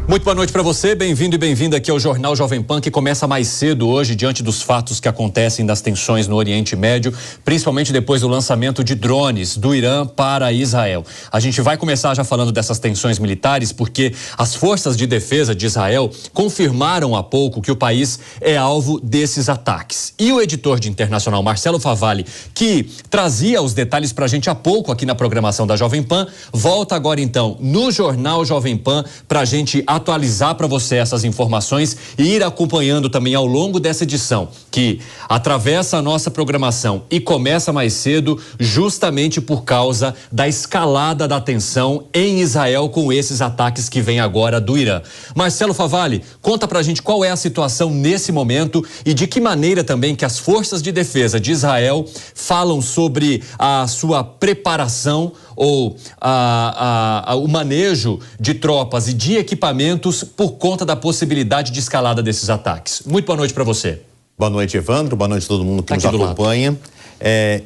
Muito boa noite para você, bem-vindo e bem-vinda aqui ao Jornal Jovem Pan, que começa mais cedo hoje diante dos fatos que acontecem das tensões no Oriente Médio, principalmente depois do lançamento de drones do Irã para Israel. A gente vai começar já falando dessas tensões militares porque as forças de defesa de Israel confirmaram há pouco que o país é alvo desses ataques. E o editor de Internacional, Marcelo Favalli, que trazia os detalhes para a gente há pouco aqui na programação da Jovem Pan, volta agora então no Jornal Jovem Pan para a gente atualizar para você essas informações e ir acompanhando também ao longo dessa edição, que atravessa a nossa programação e começa mais cedo justamente por causa da escalada da tensão em Israel com esses ataques que vêm agora do Irã. Marcelo Favalli, conta pra gente qual é a situação nesse momento e de que maneira também que as forças de defesa de Israel falam sobre a sua preparação ou o manejo de tropas e de equipamentos por conta da possibilidade de escalada desses ataques. Muito boa noite para você. Boa noite, Evandro. Boa noite a todo mundo que nos acompanha.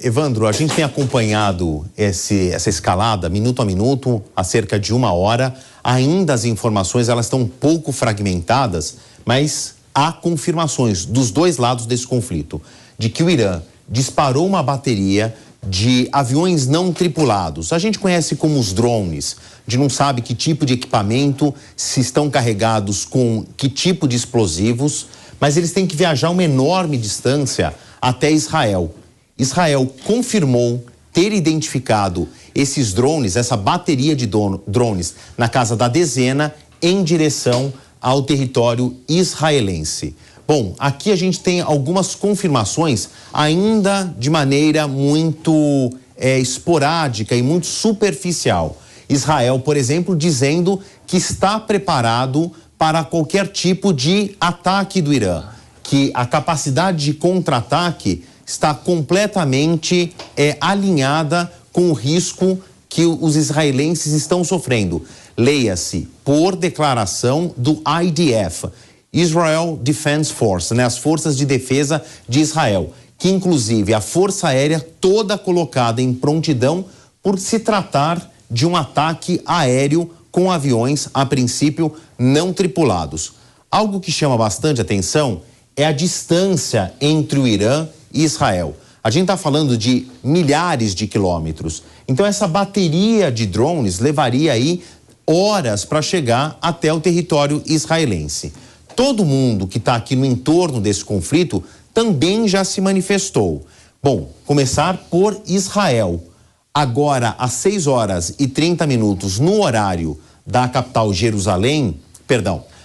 Evandro, a gente tem acompanhado essa escalada minuto a minuto, há cerca de 1 hora. Ainda as informações elas estão um pouco fragmentadas, mas há confirmações dos dois lados desse conflito, de que o Irã disparou uma bateria de aviões não tripulados. A gente conhece como os drones. A gente não sabe que tipo de equipamento, se estão carregados com que tipo de explosivos, mas eles têm que viajar uma enorme distância até Israel. Israel confirmou ter identificado esses drones, essa bateria de drones, na casa da dezena, em direção ao território israelense. Bom, aqui a gente tem algumas confirmações, ainda de maneira muito esporádica e muito superficial. Israel, por exemplo, dizendo que está preparado para qualquer tipo de ataque do Irã, que a capacidade de contra-ataque está completamente alinhada com o risco que os israelenses estão sofrendo. Leia-se, por declaração do IDF, Israel Defense Force, né, as forças de defesa de Israel, que inclusive a força aérea toda colocada em prontidão por se tratar de um ataque aéreo com aviões, a princípio, não tripulados. Algo que chama bastante atenção é a distância entre o Irã e Israel. A gente está falando de milhares de quilômetros. Então essa bateria de drones levaria aí horas para chegar até o território israelense. Todo mundo que está aqui no entorno desse conflito também já se manifestou. Bom, começar por Israel. Agora, às 6h30, no horário da capital Jerusalém,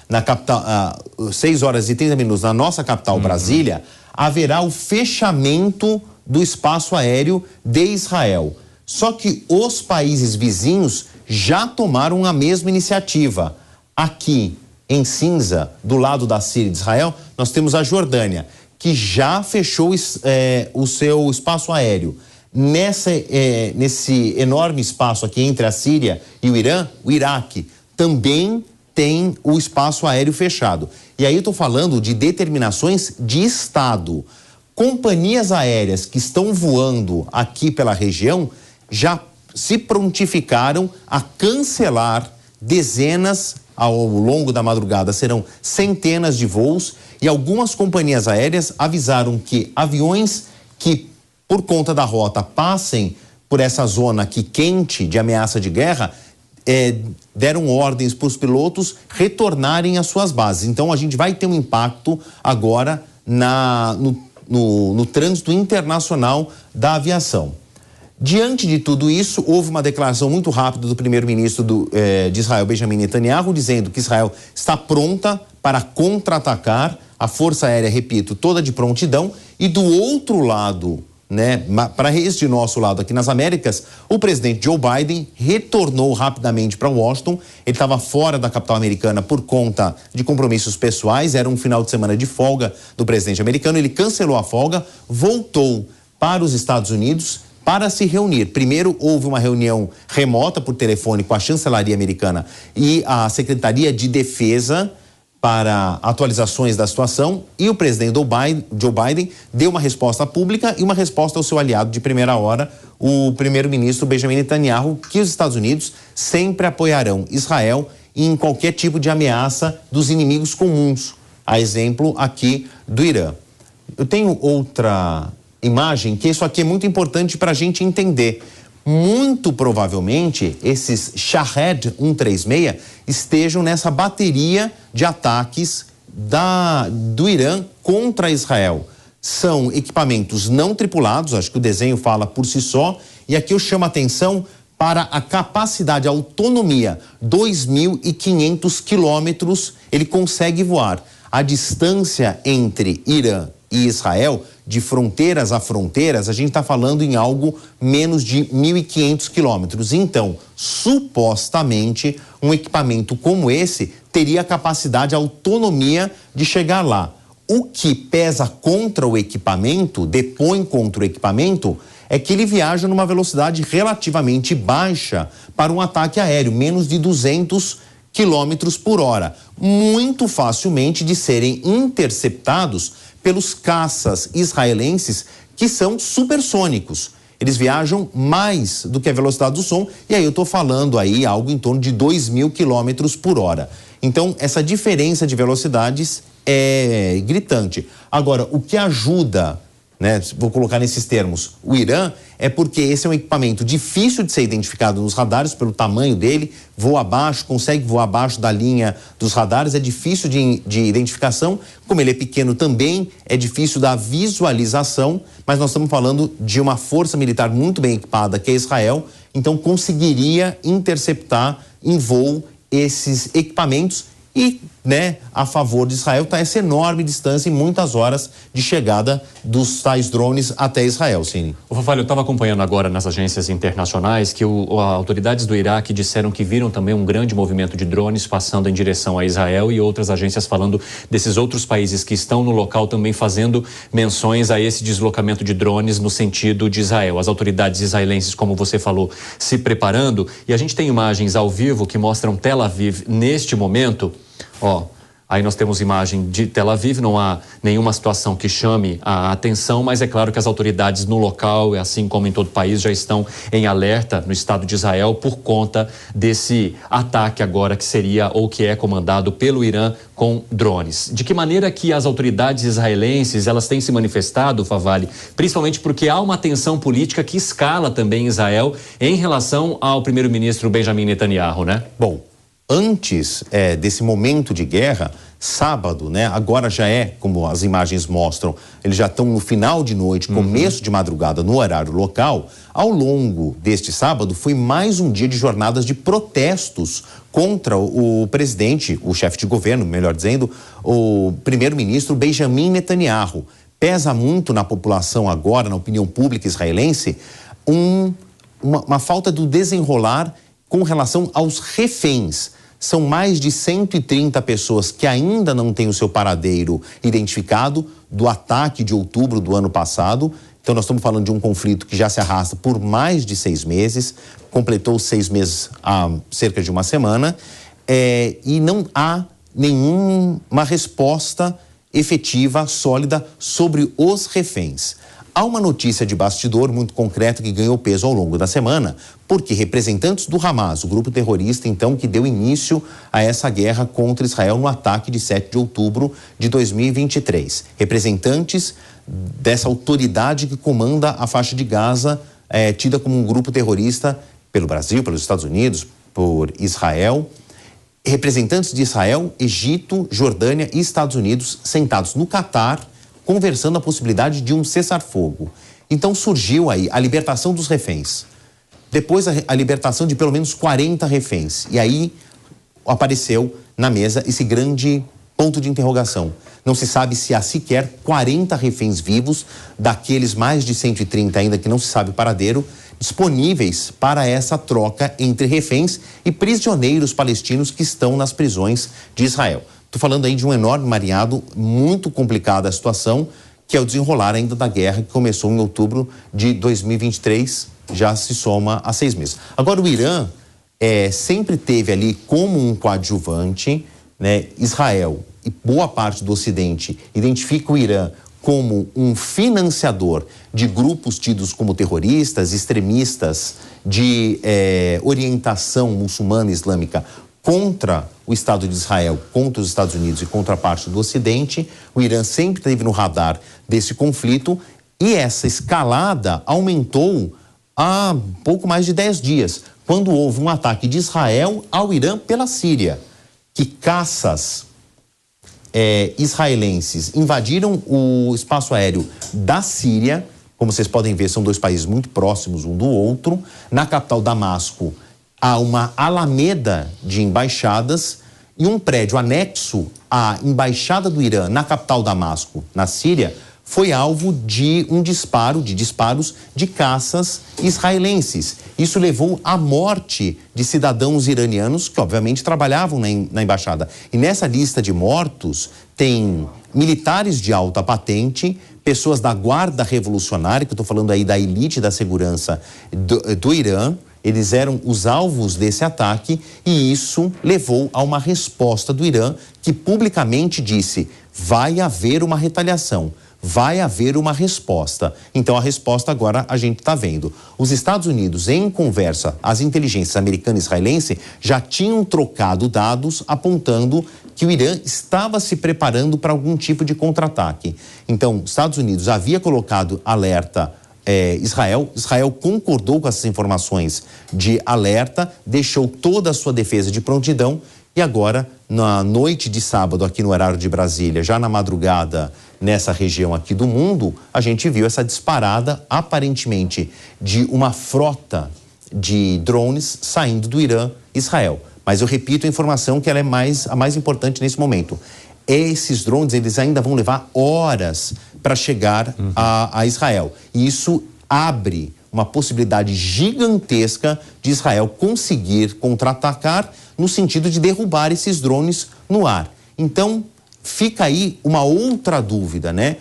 na capital, 6h30 na nossa capital Brasília, haverá o fechamento do espaço aéreo de Israel. Só que os países vizinhos já tomaram a mesma iniciativa. Aqui, em cinza, do lado da Síria e de Israel, nós temos a Jordânia, que já fechou o seu espaço aéreo. Nesse enorme espaço aqui entre a Síria e o Irã, o Iraque também tem o espaço aéreo fechado. E aí eu estou falando de determinações de Estado. Companhias aéreas que estão voando aqui pela região já se prontificaram a cancelar dezenas ao longo da madrugada, serão centenas de voos, e algumas companhias aéreas avisaram que aviões que, por conta da rota, passem por essa zona aqui quente de ameaça de guerra, deram ordens para os pilotos retornarem às suas bases. Então a gente vai ter um impacto agora no trânsito internacional da aviação. Diante de tudo isso, houve uma declaração muito rápida do primeiro-ministro de Israel, Benjamin Netanyahu, dizendo que Israel está pronta para contra-atacar, a força aérea, repito, toda de prontidão, e do outro lado, né, para este nosso lado aqui nas Américas, o presidente Joe Biden retornou rapidamente para Washington. Ele estava fora da capital americana por conta de compromissos pessoais, era um final de semana de folga do presidente americano, ele cancelou a folga, voltou para os Estados Unidos para se reunir. Primeiro houve uma reunião remota por telefone com a chancelaria americana e a Secretaria de Defesa para atualizações da situação, e o presidente Joe Biden deu uma resposta pública e uma resposta ao seu aliado de primeira hora, o primeiro-ministro Benjamin Netanyahu, que os Estados Unidos sempre apoiarão Israel em qualquer tipo de ameaça dos inimigos comuns, a exemplo aqui do Irã. Eu tenho outra imagem, que isso aqui é muito importante para a gente entender. Muito provavelmente, esses Shahed 136 estejam nessa bateria de ataques do Irã contra Israel. São equipamentos não tripulados, acho que o desenho fala por si só, e aqui eu chamo a atenção para a capacidade, a autonomia, 2.500 quilômetros ele consegue voar. A distância entre Irã e Israel, de fronteiras a fronteiras, a gente está falando em algo menos de 1.500 quilômetros. Então, supostamente, um equipamento como esse teria a capacidade, a autonomia de chegar lá. O que pesa contra o equipamento, depõe contra o equipamento, é que ele viaja numa velocidade relativamente baixa para um ataque aéreo, menos de 200 quilômetros por hora, muito facilmente de serem interceptados pelos caças israelenses, que são supersônicos. Eles viajam mais do que a velocidade do som, e aí eu estou falando aí algo em torno de 2.000 quilômetros por hora. Então, essa diferença de velocidades é gritante. Agora, o que ajuda, né, vou colocar nesses termos, o Irã, é porque esse é um equipamento difícil de ser identificado nos radares pelo tamanho dele, voa abaixo, consegue voar abaixo da linha dos radares, é difícil de identificação, como ele é pequeno também, é difícil da visualização, mas nós estamos falando de uma força militar muito bem equipada, que é Israel, então conseguiria interceptar em voo esses equipamentos e, né, a favor de Israel está essa enorme distância e muitas horas de chegada dos tais drones até Israel, Cine. O Fafá, eu estava acompanhando agora nas agências internacionais que as autoridades do Iraque disseram que viram também um grande movimento de drones passando em direção a Israel, e outras agências falando desses outros países que estão no local também fazendo menções a esse deslocamento de drones no sentido de Israel. As autoridades israelenses, como você falou, se preparando, e a gente tem imagens ao vivo que mostram Tel Aviv neste momento. Ó, aí nós temos imagem de Tel Aviv, não há nenhuma situação que chame a atenção, mas é claro que as autoridades no local, assim como em todo o país, já estão em alerta no Estado de Israel por conta desse ataque agora que seria ou que é comandado pelo Irã com drones. De que maneira que as autoridades israelenses, elas têm se manifestado, Favale, principalmente porque há uma tensão política que escala também em Israel em relação ao primeiro-ministro Benjamin Netanyahu, né? Bom, antes desse momento de guerra, sábado, né? Agora já é, como as imagens mostram, eles já estão no final de noite, começo de madrugada no horário local. Ao longo deste sábado, foi mais um dia de jornadas de protestos contra o presidente, o chefe de governo, melhor dizendo, o primeiro-ministro Benjamin Netanyahu. Pesa muito na população agora, na opinião pública israelense, uma falta do desenrolar com relação aos reféns. São mais de 130 pessoas que ainda não têm o seu paradeiro identificado do ataque de outubro do ano passado. Então nós estamos falando de um conflito que já se arrasta por mais de 6 meses, completou 6 meses há cerca de uma semana, e não há nenhuma resposta efetiva, sólida sobre os reféns. Há uma notícia de bastidor muito concreta que ganhou peso ao longo da semana, porque representantes do Hamas, o grupo terrorista, então, que deu início a essa guerra contra Israel no ataque de 7 de outubro de 2023. Representantes dessa autoridade que comanda a faixa de Gaza, tida como um grupo terrorista pelo Brasil, pelos Estados Unidos, por Israel. Representantes de Israel, Egito, Jordânia e Estados Unidos sentados no Catar, conversando a possibilidade de um cessar-fogo. Então surgiu aí a libertação dos reféns. Depois a libertação de pelo menos 40 reféns. E aí apareceu na mesa esse grande ponto de interrogação. Não se sabe se há sequer 40 reféns vivos, daqueles mais de 130 ainda que não se sabe o paradeiro, disponíveis para essa troca entre reféns e prisioneiros palestinos que estão nas prisões de Israel. Estou falando aí de um enorme mareado, muito complicada a situação, que é o desenrolar ainda da guerra que começou em outubro de 2023, já se soma a 6 meses. Agora, o Irã sempre teve ali como um coadjuvante, né? Israel e boa parte do Ocidente identifica o Irã como um financiador de grupos tidos como terroristas, extremistas de orientação muçulmana islâmica contra o Estado de Israel, contra os Estados Unidos e contra a parte do Ocidente. O Irã sempre esteve no radar desse conflito e essa escalada aumentou há pouco mais de 10 dias, quando houve um ataque de Israel ao Irã pela Síria, que caças israelenses invadiram o espaço aéreo da Síria. Como vocês podem ver, são dois países muito próximos um do outro. Na capital, Damasco, há uma alameda de embaixadas e um prédio anexo à embaixada do Irã na capital, Damasco, na Síria, foi alvo de disparos de caças israelenses. Isso levou à morte de cidadãos iranianos que, obviamente, trabalhavam na embaixada. E nessa lista de mortos tem militares de alta patente, pessoas da Guarda Revolucionária, que eu estou falando aí da elite da segurança do Irã. Eles eram os alvos desse ataque e isso levou a uma resposta do Irã que publicamente disse: vai haver uma retaliação, vai haver uma resposta. Então a resposta agora a gente está vendo. Os Estados Unidos, em conversa, as inteligências americana e israelense já tinham trocado dados apontando que o Irã estava se preparando para algum tipo de contra-ataque. Então, os Estados Unidos havia colocado alerta Israel concordou com essas informações de alerta, deixou toda a sua defesa de prontidão e agora, na noite de sábado, aqui no horário de Brasília, já na madrugada, nessa região aqui do mundo, a gente viu essa disparada, aparentemente, de uma frota de drones saindo do Irã, Israel. Mas eu repito a informação que ela é a mais importante nesse momento. Esses drones, eles ainda vão levar horas para chegar a Israel. E isso abre uma possibilidade gigantesca de Israel conseguir contra-atacar no sentido de derrubar esses drones no ar. Então, fica aí uma outra dúvida, né?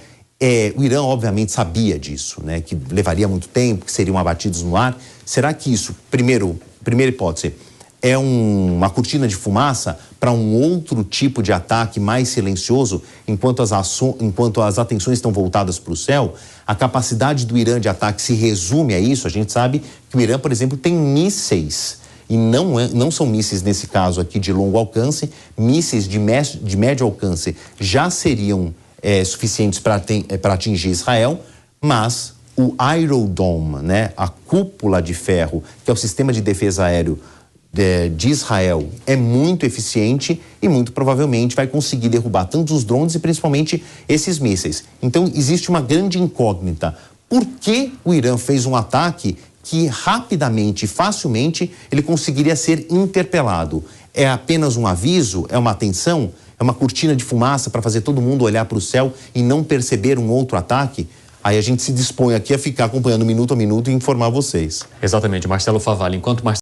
O Irã, obviamente, sabia disso, né? Que levaria muito tempo, que seriam abatidos no ar. Será que isso, primeira hipótese, é uma cortina de fumaça para um outro tipo de ataque mais silencioso, enquanto as atenções estão voltadas para o céu? A capacidade do Irã de ataque se resume a isso. A gente sabe que o Irã, por exemplo, tem mísseis, e não são mísseis, nesse caso aqui, de longo alcance. Mísseis de médio alcance já seriam suficientes para atingir Israel, mas o Iron Dome, né, a cúpula de ferro, que é o sistema de defesa aéreo de Israel, é muito eficiente e muito provavelmente vai conseguir derrubar tanto os drones e principalmente esses mísseis. Então existe uma grande incógnita. Por que o Irã fez um ataque que rapidamente e facilmente ele conseguiria ser interpelado? É apenas um aviso? É uma atenção? É uma cortina de fumaça para fazer todo mundo olhar para o céu e não perceber um outro ataque? Aí a gente se dispõe aqui a ficar acompanhando minuto a minuto e informar vocês. Exatamente, Marcelo Favalli. Enquanto